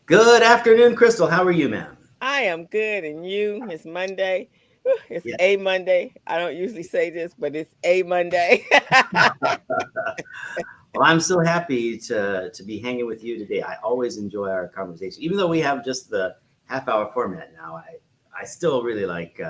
Good afternoon, Crystal. How are you, ma'am? I am good, and you? It's Monday. Whew, it's Yeah. a Monday. I don't usually say this, but it's a Monday. Well, I'm so happy to be hanging with you today. I always enjoy our conversation, even though we have just the half-hour format now. I still really like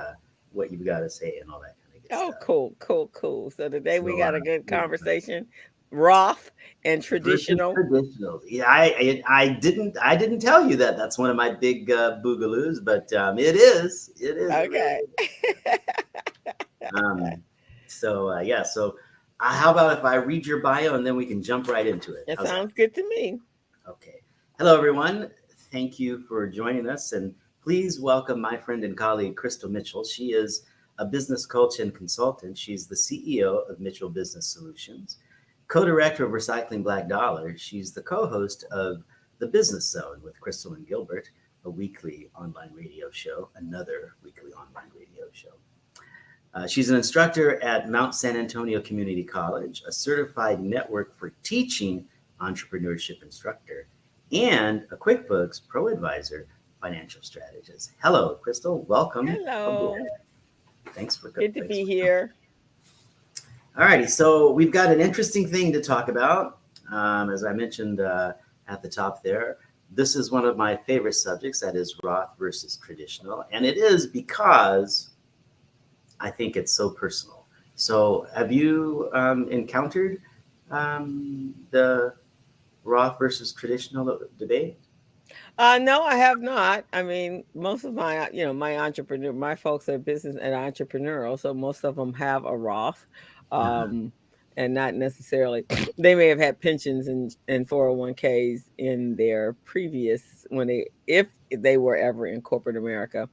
what you've got to say and all that kind of good Oh, stuff. cool, cool, cool. So today we So, got a good yeah. conversation. Roth and Versus traditional. traditionals. Yeah, I didn't tell you that. That's one of my big boogaloos, but it is. It is. It really Okay. is. Um, yeah. So, how about if I read your bio and then we can jump right into it? That How's that? sounds good to me. Okay. Hello, everyone. Thank you for joining us, and please welcome my friend and colleague Crystal Mitchell. She is a business coach and consultant. She's the CEO of Mitchell Business Solutions, co-director of Recycling Black Dollars. She's the co-host of The Business Zone with Crystal and Gilbert, a weekly online radio show, another weekly online radio show. She's an instructor at Mount San Antonio Community College, a certified network for teaching entrepreneurship instructor, and a QuickBooks Pro Advisor financial strategist. Hello, Crystal. Welcome aboard. Hello. Thanks for Good to thanks be for coming. here. All righty, so we've got an interesting thing to talk about. As I mentioned at the top there, this is one of my favorite subjects. That is Roth versus traditional, and it is because I think it's so personal. So, have you encountered the Roth versus traditional debate? No, I have not. I mean, most of my folks are business and entrepreneurial, so most of them have a Roth, Uh-huh. um, and not necessarily. They may have had pensions and 401ks in their previous if they were ever in corporate America.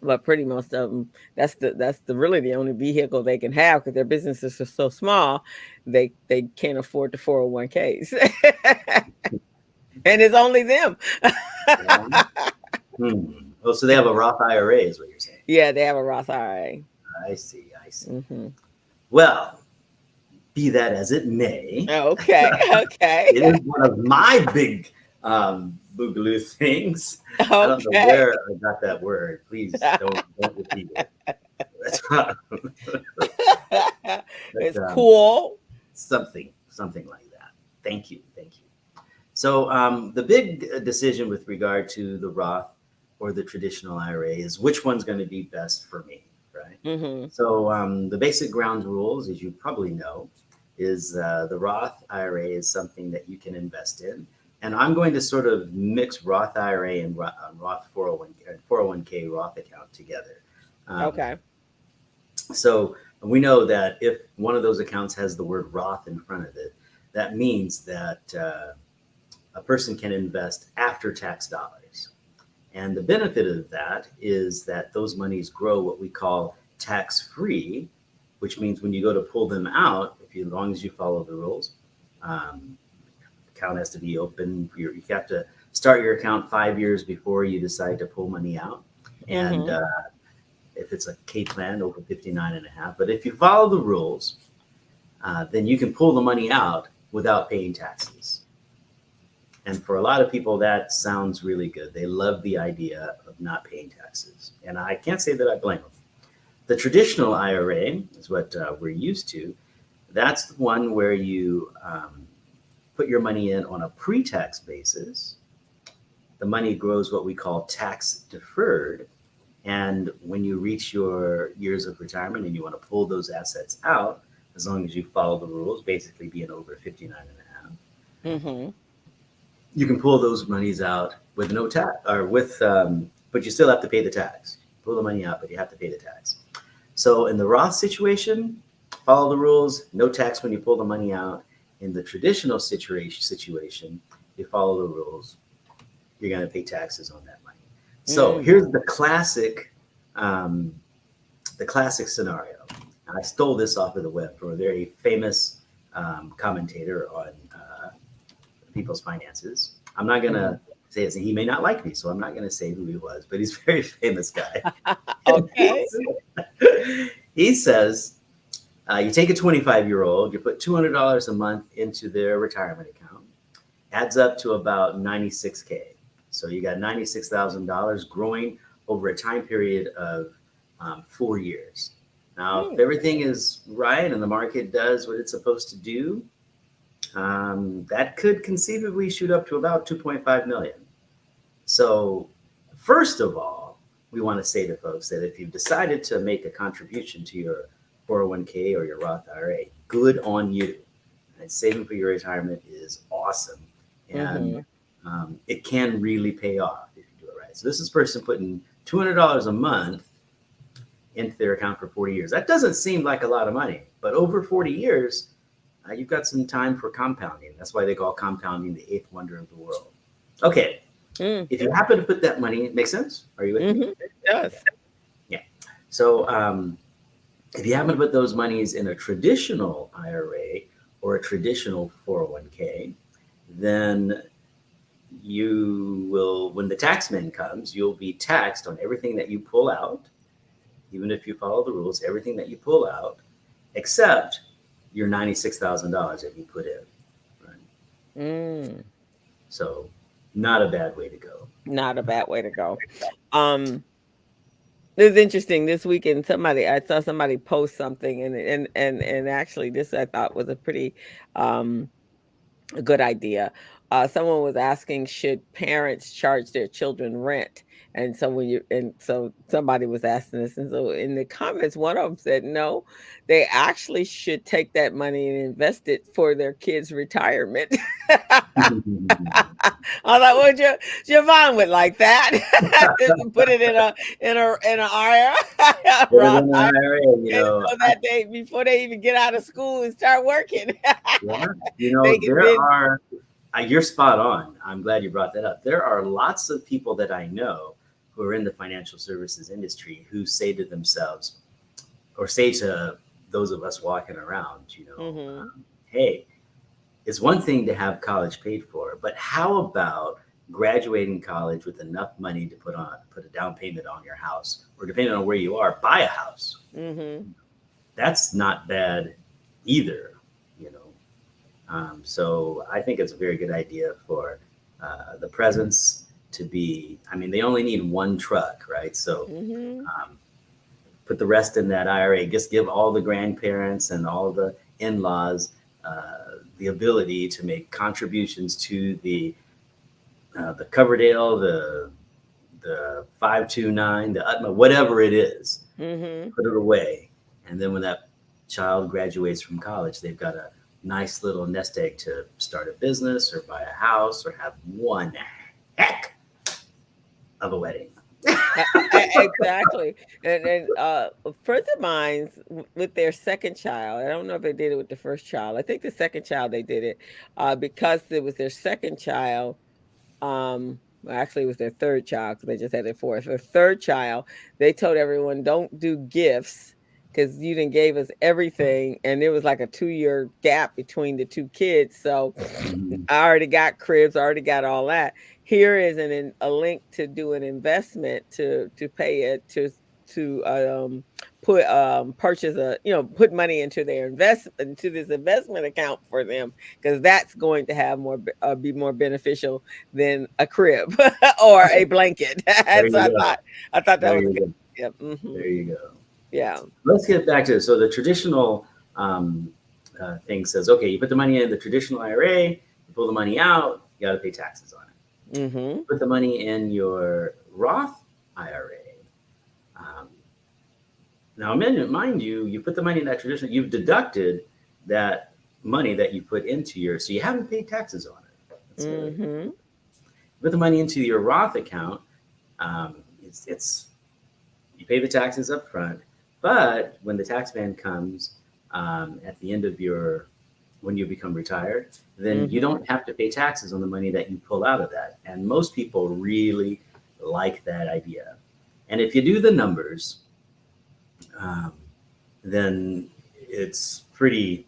But pretty most of them, that's the really the only vehicle they can have because their businesses are so small, they can't afford the 401ks, and it's only them. Yeah. Oh, so they have a Roth IRA, is what you're saying. Yeah, they have a Roth IRA. I see. I see. Hmm. Well, be that as it may, Okay, okay, it is one of my big boogaloo things. I don't know okay. where I got that word. Please don't repeat it. It's But cool. something like that. Thank you. So the big decision with regard to the Roth or the traditional IRA is which one's going to be best for me, right? Hmm. So the basic ground rules, as you probably know, is the Roth IRA is something that you can invest in, and I'm going to sort of mix Roth IRA and Roth 401k Roth account together. Um, Okay. so we know that if one of those accounts has the word Roth in front of it, that means that a person can invest after tax dollars. And the benefit of that is that those monies grow what we call tax free, which means when you go to pull them out, as long as you follow the rules, um, account has to be open. You have to start your account 5 years before you decide to pull money out. And Hmm. if it's a K plan, over 59 and a half. But if you follow the rules, then you can pull the money out without paying taxes. And for a lot of people, that sounds really good. They love the idea of not paying taxes. And I can't say that I blame them. The traditional IRA is what we're used to. That's the one where you put your money in on a pre tax basis. The money grows what we call tax deferred. And when you reach your years of retirement and you want to pull those assets out, as long as you follow the rules, basically being over 59 and a half, Hmm. you can pull those monies out with no tax or but you still have to pay the tax. Pull the money out, but you have to pay the tax. So in the Roth situation, follow the rules, no tax when you pull the money out. In the traditional situation, you follow the rules, you're going to pay taxes on that money. So here's Hmm. um, the classic scenario. And I stole this off of the web from a very famous commentator on people's finances. I'm not going Hmm. to say it. He may not like me, so I'm not going to say who he was, but he's a very famous guy. Okay. He says you take a 25-year-old, you put $200 a month into their retirement account, adds up to about 96K. So you got $96,000 growing over a time period of 4 years. Now, if everything is right and the market does what it's supposed to do, that could conceivably shoot up to about 2.5 million. So, first of all, we want to say to folks that if you've decided to make a contribution to your 401k or your Roth IRA, good on you. And saving for your retirement is awesome. And it can really pay off if you do it right. So this is a person putting $200 a month into their account for 40 years. That doesn't seem like a lot of money, but over 40 years, you've got some time for compounding. That's why they call compounding the eighth wonder of the world. Okay. If you happen to put that money, make sense? Are you with me? It does. Yeah. So if you happen to put those monies in a traditional IRA or a traditional 401k, then you will, when the tax man comes, you'll be taxed on everything that you pull out, even if you follow the rules, everything that you pull out, except your $96,000 that you put in. Right? So not a bad way to go. Not a bad way to go. It was interesting this weekend. I saw somebody post something, and actually, this I thought was a pretty a good idea. Someone was asking, should parents charge their children rent? And so somebody was asking this, and so in the comments, one of them said, no, they actually should take that money and invest it for their kids' retirement. I thought, well, Jevon would like that. Put it in an IRA, Roth IRA, so that they, before they even get out of school and start working. Yeah, you're spot on. I'm glad you brought that up. There are lots of people that I know who are in the financial services industry who say to themselves, or say to those of us walking around, hey, it's one thing to have college paid for, but how about graduating college with enough money to put a down payment on your house, or depending on where you are, buy a house. That's not bad either. So I think it's a very good idea for the presents to be, they only need one truck, right? So put the rest in that IRA. Just give all the grandparents and all the in-laws the ability to make contributions to the Coverdale, the 529, the Utma, whatever it is. Put it away. And then when that child graduates from college, they've got a nice little nest egg to start a business or buy a house or have one heck of a wedding. Exactly. And friends of mine with their second child, I don't know if they did it with the first child. I think the second child they did it because it was their second child. Actually, it was their third child because they just had their fourth. Their third child, they told everyone, don't do gifts because you didn't gave us everything. And there was like a 2-year gap between the two kids. So I already got cribs, I already got all that. Here is a link to do an investment to pay it to put money into their into this investment account for them, because that's going to have be more beneficial than a crib or a blanket. So I thought that was good. Yep. There you go. Yeah. Let's get back to it. So the traditional thing says, okay, you put the money in the traditional IRA, you pull the money out, you got to pay taxes on it. Put the money in your Roth IRA. Now, mind you, you put the money in that traditional, you've deducted that money that you put into so you haven't paid taxes on it. That's good. Put the money into your Roth account. You pay the taxes up front, but when the tax man comes at the end of when you become retired, then you don't have to pay taxes on the money that you pull out of that. And most people really like that idea. And if you do the numbers, then it's pretty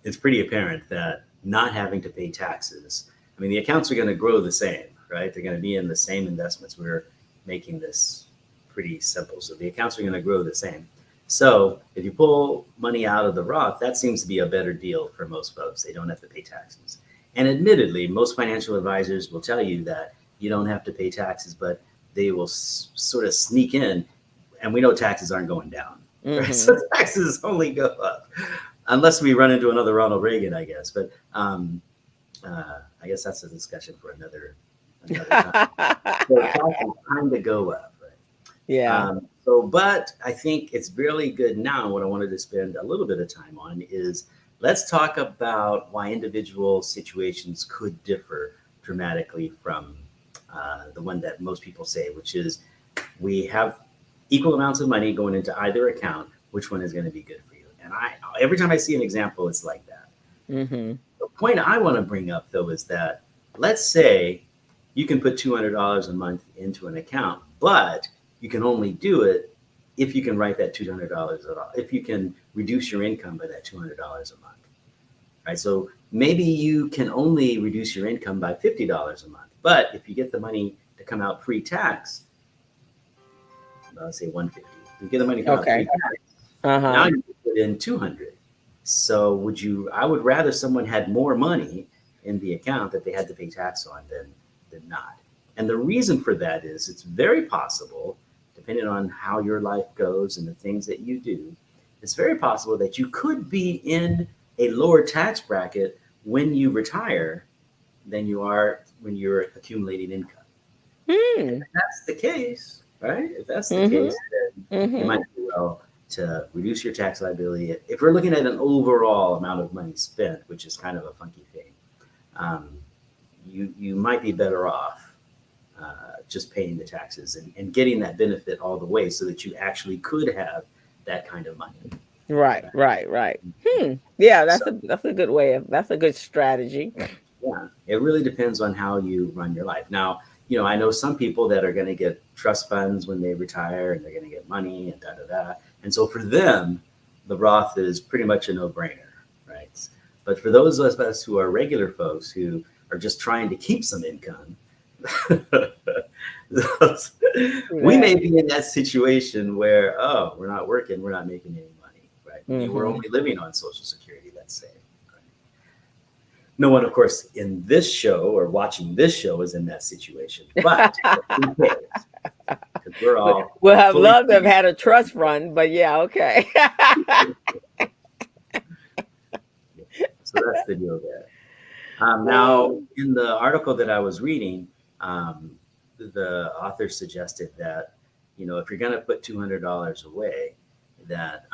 apparent that not having to pay taxes, the accounts are going to grow the same, right? They're going to be in the same investments. We're making this pretty simple. So the accounts are going to grow the same. So if you pull money out of the Roth, that seems to be a better deal for most folks. They don't have to pay taxes. And admittedly, most financial advisors will tell you that you don't have to pay taxes, but they will sort of sneak in, and we know taxes aren't going down. Right? So taxes only go up, unless we run into another Ronald Reagan, I guess. But I guess that's a discussion for another time. So taxes kind of go up, right? Yeah. But I think it's really good now. What I wanted to spend a little bit of time on is let's talk about why individual situations could differ dramatically from the one that most people say, which is we have equal amounts of money going into either account. Which one is going to be good for you? And every time I see an example, it's like that. The point I want to bring up, though, is that let's say you can put $200 a month into an account, but you can only do it if you can write that $200 off, if you can reduce your income by that $200 a month, right? So maybe you can only reduce your income by $50 a month, but if you get the money to come out pre-tax, let's say $150, you get the money to come out pre-tax, now you put in $200. So I would rather someone had more money in the account that they had to pay tax on than not. And the reason for that is it's very possible, depending on how your life goes and the things that you do, it's very possible that you could be in a lower tax bracket when you retire than you are when you're accumulating income. If that's the case, right? If that's the case, then you might do well to reduce your tax liability. If we're looking at an overall amount of money spent, which is kind of a funky thing, you might be better off just paying the taxes and getting that benefit all the way so that you actually could have that kind of money. Right. Yeah, that's a good that's a good strategy. Yeah, it really depends on how you run your life. Now, I know some people that are going to get trust funds when they retire and they're going to get money and da-da-da. And so for them, the Roth is pretty much a no-brainer, right? But for those of us who are regular folks who are just trying to keep some income, we may be in that situation where, we're not working, we're not making any money, right? We're only living on Social Security, let's say. Right? No one, of course, in this show or watching this show is in that situation, but who cares? Because we're all we'll have loved to have had a trust fund, but yeah, okay. So that's the deal there. Now, in the article that I was reading, the author suggested that, if you're going to put $200 away, that,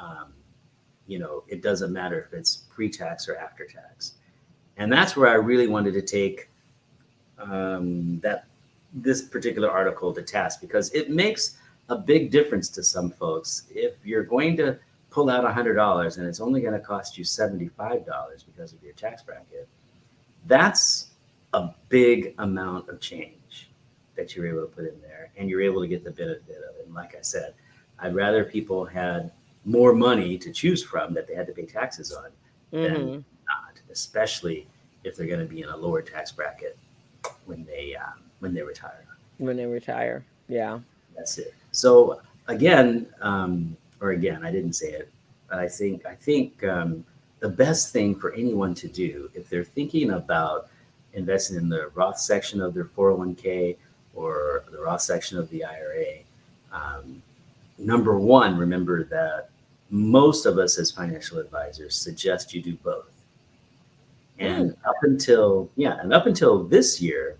it doesn't matter if it's pre-tax or after tax. And that's where I really wanted to take this particular article to task, because it makes a big difference to some folks. If you're going to pull out $100 and it's only going to cost you $75 because of your tax bracket, that's a big amount of change that you're able to put in there, and you're able to get the benefit of it. And like I said, I'd rather people had more money to choose from that they had to pay taxes on than not, especially if they're going to be in a lower tax bracket when they retire. When they retire, yeah. That's it. So again, I didn't say it, but I think the best thing for anyone to do if they're thinking about investing in the Roth section of their 401k or the Roth section of the IRA, number one, remember that most of us as financial advisors suggest you do both. And up until this year,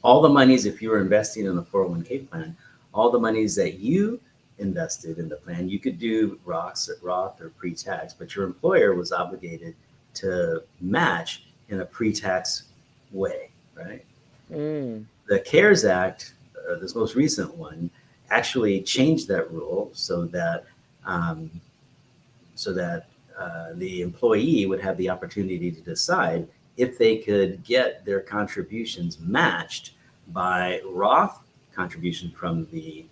all the monies, if you were investing in a 401k plan, all the monies that you invested in the plan, you could do Roth or pre-tax, but your employer was obligated to match in a pre-tax way, right? The CARES Act, this most recent one, actually changed that rule so that the employee would have the opportunity to decide if they could get their contributions matched by Roth contribution from the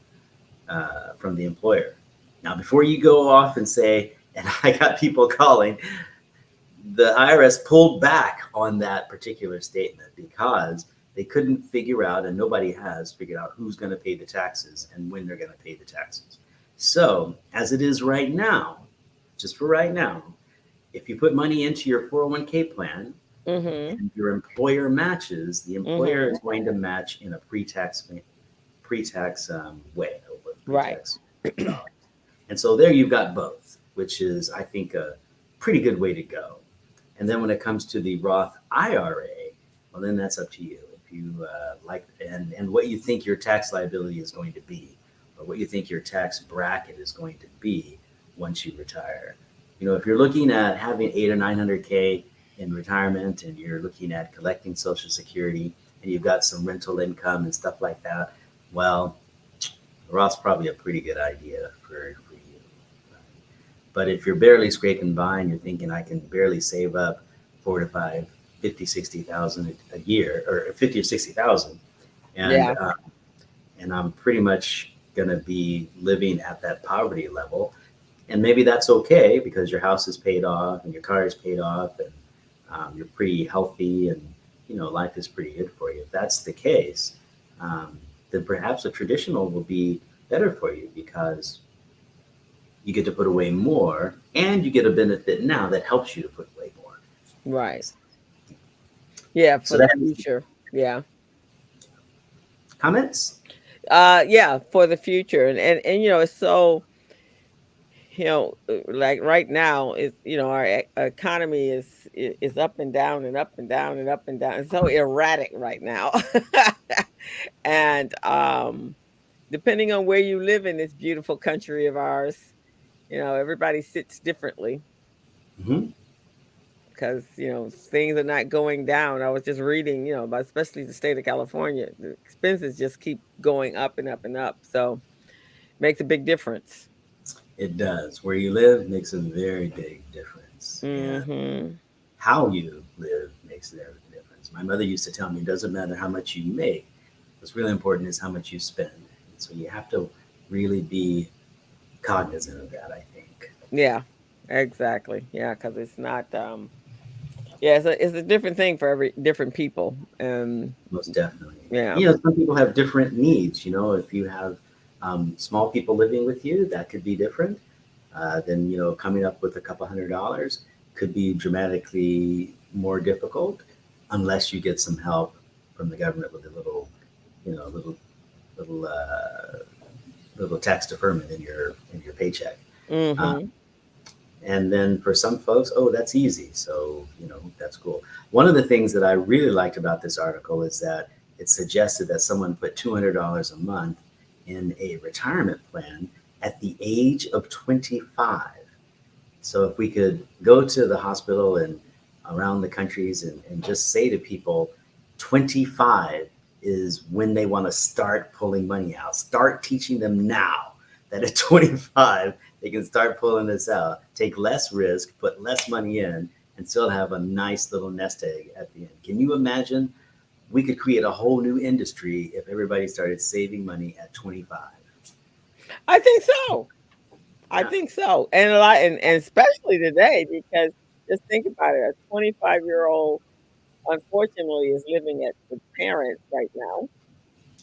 employer. Now, before you go off and say, and I got people calling, the IRS pulled back on that particular statement because they couldn't figure out, and nobody has figured out, who's going to pay the taxes and when they're going to pay the taxes. So as it is right now, just for right now, if you put money into your 401k plan, Mm-hmm. and your employer matches, the employer Mm-hmm. is going to match in a pre-tax way, or Right. pre-tax dollars. And so there you've got both, which is, I think, a pretty good way to go. And then when it comes to the Roth IRA, well, then that's up to you. If you like, and what you think your tax liability is going to be, or what you think your tax bracket is going to be once you retire. You know, if you're looking at having 800 or 900K in retirement, and you're looking at collecting Social Security, and you've got some rental income and stuff like that, well, Roth's probably a pretty good idea for you. But if you're barely scraping by and you're thinking I can barely save up 4 to 5, 50, 60,000 a year, or 50 or 60,000, and Yeah. and I'm pretty much gonna be living at that poverty level, and maybe that's okay because your house is paid off and your car is paid off, and you're pretty healthy, and life is pretty good for you. If that's the case, um, then perhaps a traditional will be better for you because you get to put away more, and you get a benefit now that helps you to put away more. Right. Yeah, So for the that future. Yeah. comments. Yeah, for the future. And it's so, like right now is, our economy is up and down and up and down and up and down. It's so erratic right now. And depending on where you live in this beautiful country of ours, everybody sits differently Hmm. because, things are not going down. I was just reading, about especially the state of California, the expenses just keep going up and up and up. So makes a big difference. It does. Where you live makes a very big difference, and Mhm. how you live makes a very big difference. My mother used to tell me it doesn't matter how much you make. What's really important is how much you spend. And so you have to really be cognizant of that, I think. Yeah, exactly. Yeah, because it's not. Yeah, it's a different thing for every different people. Most definitely. Yeah. Some people have different needs. If you have small people living with you, that could be different. Then, coming up with a couple $100 could be dramatically more difficult unless you get some help from the government with a little, little, little, little tax deferment in your paycheck. Uh, Mhm. and then for some folks, oh, that's easy. So, that's cool. One of the things that I really liked about this article is that it suggested that someone put $200 a month in a retirement plan at the age of 25. So if we could go to the hospital and around the countries, and just say to people, 25 is when they want to start pulling money out. Start teaching them now that at 25, they can start pulling this out, take less risk, put less money in, and still have a nice little nest egg at the end. Can you imagine? We could create a whole new industry if everybody started saving money at 25. I think so. I Yeah. think so. And a lot, and especially today, because just think about it. A 25-year-old, unfortunately, is living at with parents right now.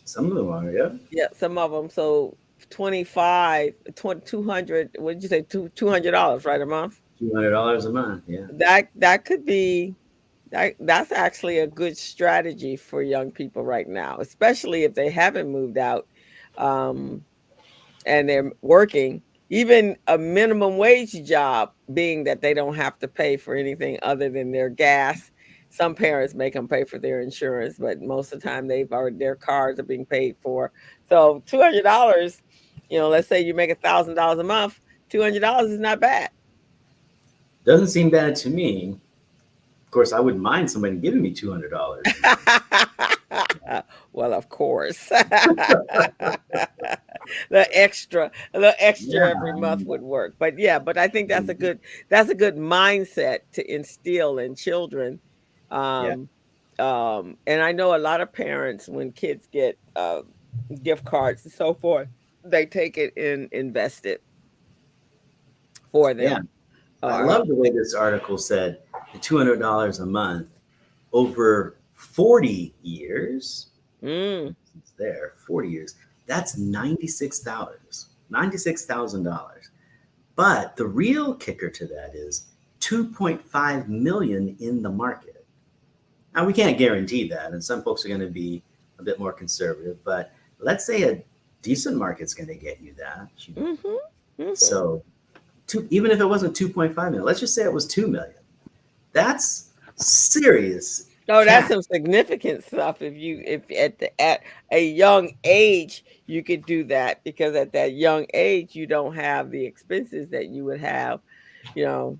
Some of them are, yeah. Yeah, some of them. So 25, 200, what did you say? $200, right, a month? $200 a month, yeah. That could be that's actually a good strategy for young people right now, especially if they haven't moved out, um, and they're working. Even a minimum wage job, being that they don't have to pay for anything other than their gas. Some parents make them pay for their insurance, but most of the time their cars are being paid for. So $200, let's say you make $1,000 a month, $200 is not bad. Doesn't seem bad to me. Of course, I wouldn't mind somebody giving me $200. Well, of course. The extra Yeah, every I month mean, would work. But yeah, but I think that's a good mindset to instill in children. yeah, Um, and I know a lot of parents, when kids get gift cards and so forth, they take it and invest it for yeah. them. I Or love the way this article said the $200 a month over 40 years. mm, It's there, 40 years. That's $96, $96,000. But the real kicker to that is 2.5 million in the market. Now, we can't guarantee that, and some folks are going to be a bit more conservative, but let's say a decent market's going to get you that. So, even if it wasn't 2.5 million, let's just say it was 2 million. That's serious. Oh, that's Cash. some significant stuff. If at a young age you could do that, because at that young age you don't have the expenses that you would have, you know,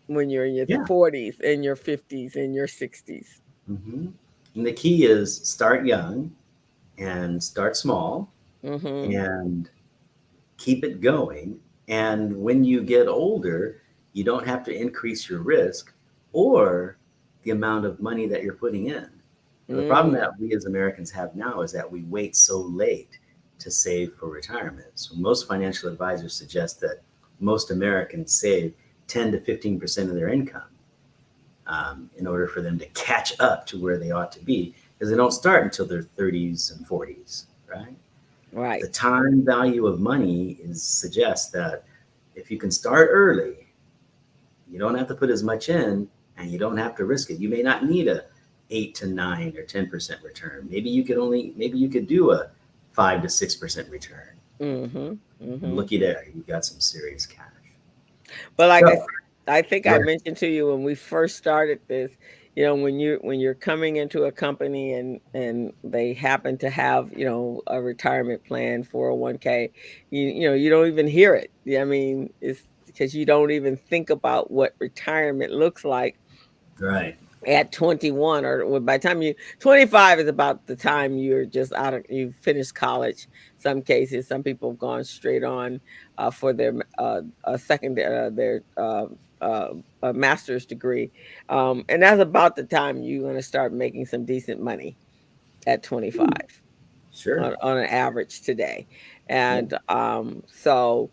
when you're in your Yeah. 40s and your 50s and your 60s. hmm And the key is start young and start small and keep it going. And when you get older, you don't have to increase your risk or the amount of money that you're putting in. The problem that we as Americans have now is that we wait so late to save for retirement. So most financial advisors suggest that most Americans save 10 to 15% of their income in order for them to catch up to where they ought to be, because they don't start until their 30s and 40s, right? Right. The time value of money suggests that if you can start early, you don't have to put as much in and you don't have to risk it. You may not need a 8 to 9 or 10% return. Maybe you could do a 5 to 6% return. And looky there, you've got some serious cash. But like So, I think I mentioned to you when we first started this, you know, when you're coming into a company and they happen to have, you know, a retirement plan, 401k, you know, you don't even hear it. I mean, it's because you don't even think about what retirement looks like right. at 21, or by the time 25 is about the time you're just you finish college. Some cases, some people have gone straight on for their a master's degree, and that's about the time you're going to start making some decent money at 25 Sure. on an average today. Yeah. And so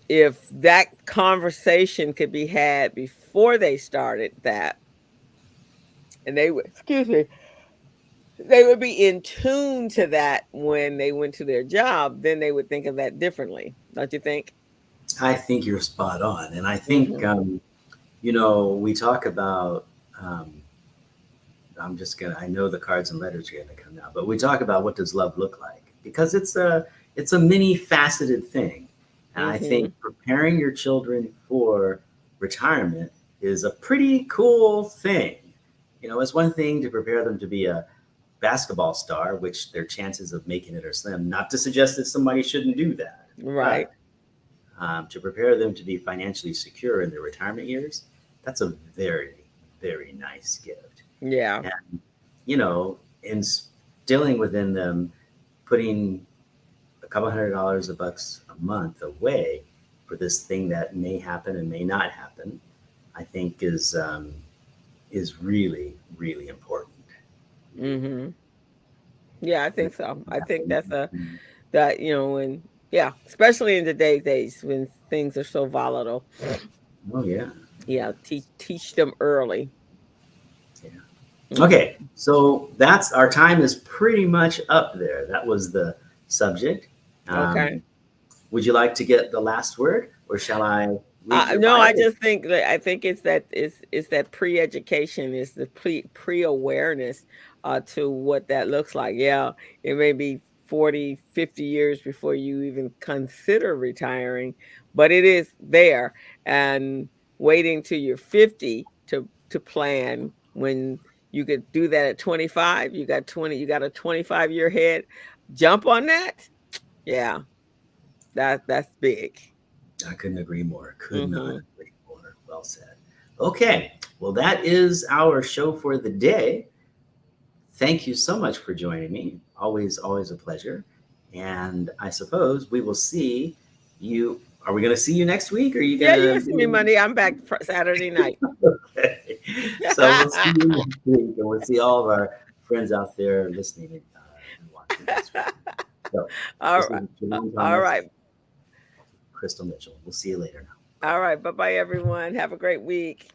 if that conversation could be had before they started that, and they would, excuse me, they would be in tune to that when they went to their job, then they would think of that differently. Don't you think? I think you're spot on. And I think, Mhm. we talk about, um, I know the cards and letters are going to come now, but we talk about what does love look like, because it's a many faceted thing. And I think Mhm. preparing your children for retirement is a pretty cool thing. It's one thing to prepare them to be a basketball star, which their chances of making it are slim. Not to suggest that somebody shouldn't do that, Right. but to prepare them to be financially secure in their retirement years, that's a very, very nice gift. Yeah. And, instilling within them, putting a couple $100 a bucks a month away for this thing that may happen and may not happen, I think is really, really important. Mhm. Yeah, I And think so. I think that, you know, when, yeah, especially in today's age when things are so volatile. oh yeah, Yeah, teach them early. yeah. Okay, Mhm. so that's our time is pretty much up there. That was the subject. Okay. Would you like to get the last word, or shall I read your No, I bio? just think that I think it's that pre-education, is the pre-awareness to what that looks like. Yeah, it may be 40, 50 years before you even consider retiring, but it is there, and waiting till you're 50 to plan when you could do that at 25, you got a 25-year head. Jump on that. Yeah, that's big. I couldn't agree more. Could not Mhm. agree more. Well said. Okay, well, that is our show for the day. Thank you so much for joining me. Always, always a pleasure. And I suppose we will see you. Are we going to see you next week? Or are you going Yeah, you to can send me be money. I'm back Saturday night. okay? So we'll see you next week, and we'll see all of our friends out there listening and watching next week. So All this is right. Javon All Thomas, right. Crystal Mitchell. We'll see you later now. Bye All bye. right. Bye-bye, everyone. Have a great week.